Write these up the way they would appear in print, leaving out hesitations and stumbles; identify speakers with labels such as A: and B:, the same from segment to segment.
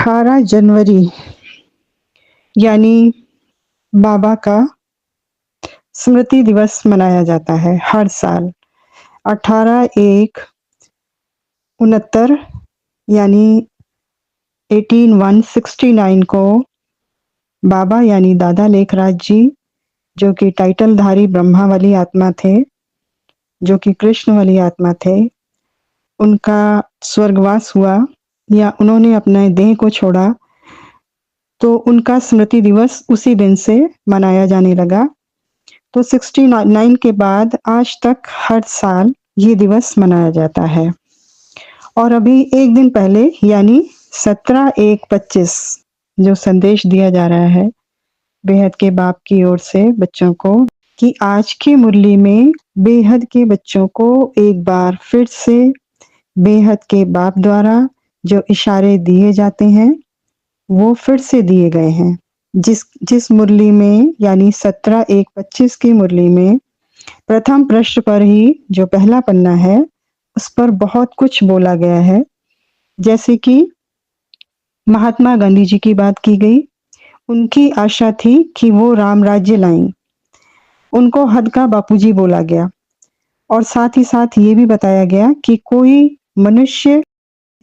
A: 18 जनवरी यानी बाबा का स्मृति दिवस मनाया जाता है हर साल। 18/1/69 यानी 18/169 को बाबा यानी दादा लेखराज जी, जो कि टाइटलधारी ब्रह्मावली आत्मा थे, जो कि कृष्णवली आत्मा थे, उनका स्वर्गवास हुआ या उन्होंने अपने देह को छोड़ा, तो उनका स्मृति दिवस उसी दिन से मनाया जाने लगा। तो 69 के बाद आज तक हर साल ये दिवस मनाया जाता है। और अभी एक दिन पहले यानी 17/1/25 जो संदेश दिया जा रहा है बेहद के बाप की ओर से बच्चों को, कि आज की मुरली में बेहद के बच्चों को एक बार फिर से बेहद के बाप द्वारा जो इशारे दिए जाते हैं वो फिर से दिए गए हैं। जिस मुरली में यानी 17/1/25 की मुरली में प्रथम पृष्ठ पर ही जो पहला पन्ना है उस पर बहुत कुछ बोला गया है। जैसे कि महात्मा गांधी जी की बात की गई, उनकी आशा थी कि वो राम राज्य लाएं, उनको हद का बापूजी बोला गया। और साथ ही साथ ये भी बताया गया कि कोई मनुष्य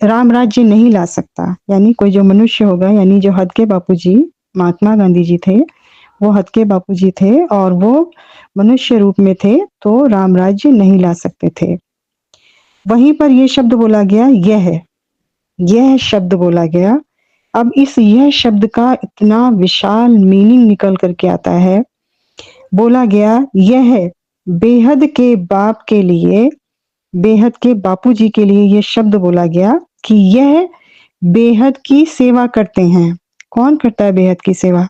A: राम राज्य नहीं ला सकता, यानी कोई जो मनुष्य होगा, यानी जो हद के बापूजी महात्मा गांधी जी थे, वो हद के बापूजी थे और वो मनुष्य रूप में थे, तो राम राज्य नहीं ला सकते थे। वहीं पर यह शब्द बोला गया, यह शब्द बोला गया। अब इस यह शब्द का इतना विशाल मीनिंग निकल करके आता है। बोला गया यह बेहद के बाप के लिए, बेहद के बापूजी के लिए यह शब्द बोला गया कि यह बेहद की सेवा करते हैं। कौन करता है बेहद की सेवा?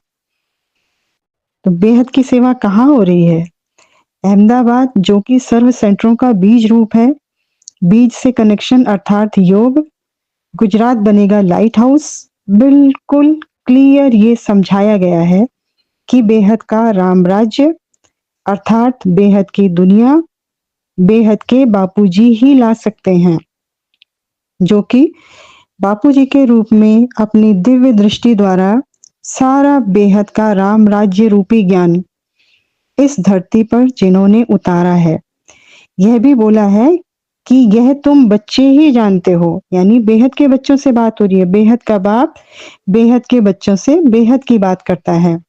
A: तो बेहद की सेवा कहाँ हो रही है? अहमदाबाद, जो कि सर्व सेंटरों का बीज रूप है, बीज से कनेक्शन अर्थात योग। गुजरात बनेगा लाइट हाउस। बिल्कुल क्लियर ये समझाया गया है कि बेहद का राम राज्य अर्थात बेहद की दुनिया बेहद के बापूजी ही ला सकते हैं, जो कि बापूजी के रूप में अपनी दिव्य दृष्टि द्वारा सारा बेहद का राम राज्य रूपी ज्ञान इस धरती पर जिन्होंने उतारा है। यह भी बोला है कि यह तुम बच्चे ही जानते हो, यानी बेहद के बच्चों से बात हो रही है। बेहद का बाप बेहद के बच्चों से बेहद की बात करता है।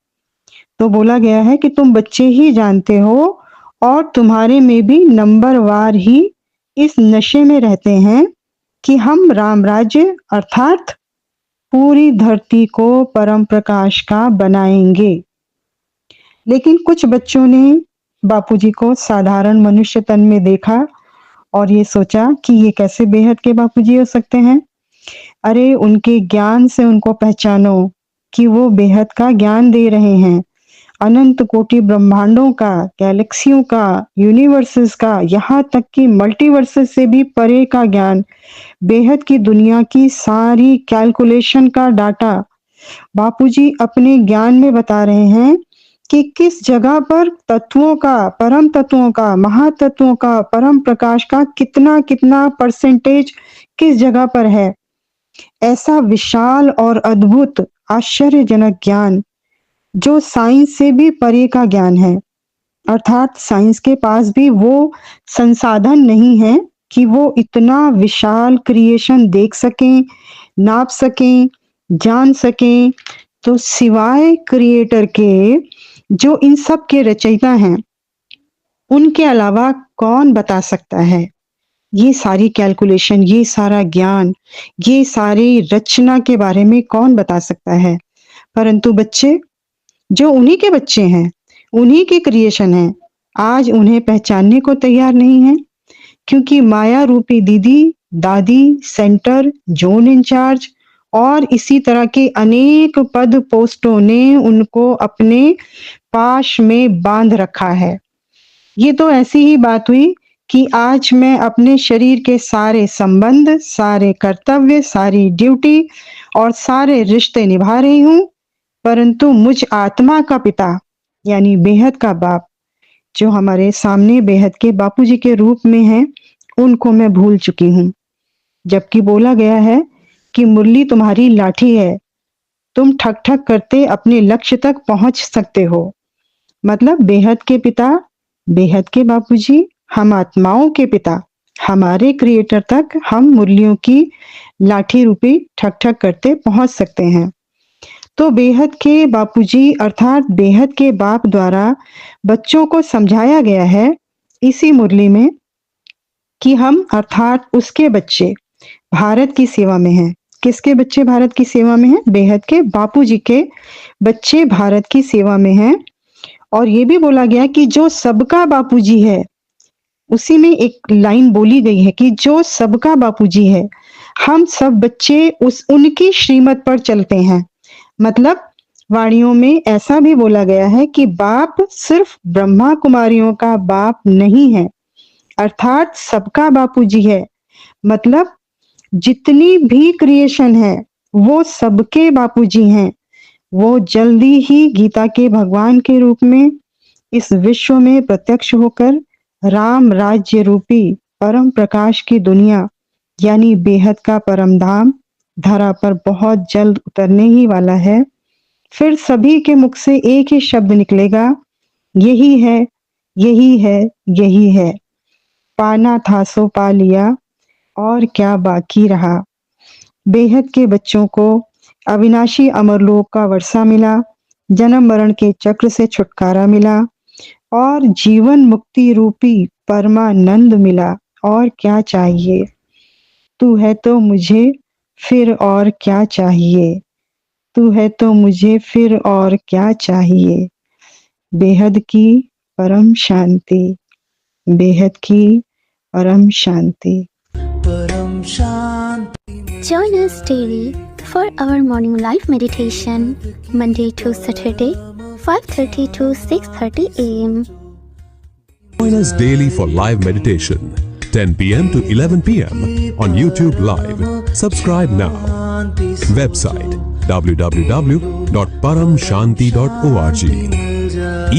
A: तो बोला गया है कि तुम बच्चे ही जानते हो और तुम्हारे में भी नंबरवार ही इस नशे में रहते हैं कि हम राम राज्य अर्थात पूरी धरती को परम प्रकाश का बनाएंगे। लेकिन कुछ बच्चों ने बापूजी को साधारण मनुष्य तन में देखा और ये सोचा कि ये कैसे बेहद के बापूजी हो सकते हैं। अरे उनके ज्ञान से उनको पहचानो कि वो बेहद का ज्ञान दे रहे हैं, अनंत कोटि ब्रह्मांडों का, गैलेक्सियों का, यूनिवर्सेस का, यहाँ तक कि मल्टीवर्सेस से भी परे का ज्ञान, बेहद की दुनिया की सारी कैलकुलेशन का डाटा बापूजी अपने ज्ञान में बता रहे हैं कि किस जगह पर तत्वों का, परम तत्वों का, महातत्वों का, परम प्रकाश का कितना कितना परसेंटेज किस जगह पर है। ऐसा विशाल और अद्भुत आश्चर्यजनक ज्ञान जो साइंस से भी परे का ज्ञान है, अर्थात साइंस के पास भी वो संसाधन नहीं है कि वो इतना विशाल क्रिएशन देख सकें, नाप सकें, जान सकें। तो सिवाय क्रिएटर के, जो इन सब के रचयिता हैं, उनके अलावा कौन बता सकता है ये सारी कैलकुलेशन, ये सारा ज्ञान, ये सारी रचना के बारे में कौन बता सकता है? परंतु बच्चे, जो उन्हीं के बच्चे हैं, उन्हीं के क्रिएशन हैं, आज उन्हें पहचानने को तैयार नहीं है, क्योंकि माया रूपी दीदी, दादी, सेंटर, जोन इंचार्ज और इसी तरह के अनेक पद पोस्टों ने उनको अपने पाश में बांध रखा है। ये तो ऐसी ही बात हुई कि आज मैं अपने शरीर के सारे संबंध, सारे कर्तव्य, सारी ड्यूटी और सारे रिश्ते निभा रही हूँ, परंतु मुझ आत्मा का पिता यानी बेहद का बाप, जो हमारे सामने बेहद के बापूजी के रूप में हैं, उनको मैं भूल चुकी हूँ। जबकि बोला गया है कि मुरली तुम्हारी लाठी है, तुम ठक ठक करते अपने लक्ष्य तक पहुंच सकते हो। मतलब बेहद के पिता, बेहद के बापूजी, हम आत्माओं के पिता, हमारे क्रिएटर तक हम मुरलियों की लाठी रूपी ठक ठक करते पहुंच सकते हैं। तो बेहद के बापूजी अर्थात बेहद के बाप द्वारा बच्चों को समझाया गया है इसी मुरली में कि हम अर्थात उसके बच्चे भारत की सेवा में हैं। किसके बच्चे भारत की सेवा में हैं? बेहद के बापूजी के बच्चे भारत की सेवा में हैं। और ये भी बोला गया कि जो सबका बापूजी है, उसी में एक लाइन बोली गई है कि जो सबका बापूजी है, हम सब बच्चे उनकी श्रीमत पर चलते हैं। मतलब वाणियों में ऐसा भी बोला गया है कि बाप सिर्फ ब्रह्मा कुमारियों का बाप नहीं है, अर्थात सबका बापूजी है। मतलब जितनी भी क्रिएशन है वो सबके बापूजी हैं। वो जल्दी ही गीता के भगवान के रूप में इस विश्व में प्रत्यक्ष होकर राम राज्य रूपी परम प्रकाश की दुनिया यानी बेहद का परम धाम धरा पर बहुत जल्द उतरने ही वाला है। फिर सभी के मुख से एक ही शब्द निकलेगा, यही है, यही है, यही है। पाना था सो पा लिया, और क्या बाकी रहा। बेहद के बच्चों को अविनाशी अमरलोक का वर्षा मिला, जन्म मरण के चक्र से छुटकारा मिला और जीवन मुक्ति रूपी परमानंद मिला। और क्या चाहिए? तू है तो मुझे फिर और क्या चाहिए? तू है तो मुझे फिर और क्या चाहिए? बेहद की परम शांति, बेहद की परम शांति।
B: Join us daily for our morning live meditation, Monday to Saturday, 5:30 to 6:30 a.m.
C: Join us daily for live meditation, 10 p.m. to 11 p.m. on YouTube Live. Subscribe now. Website www.paramshanti.org.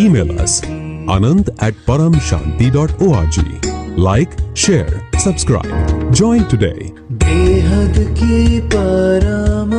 C: Email us anand@paramshanti.org. Like, share, subscribe. Join today.
D: बेहद की परम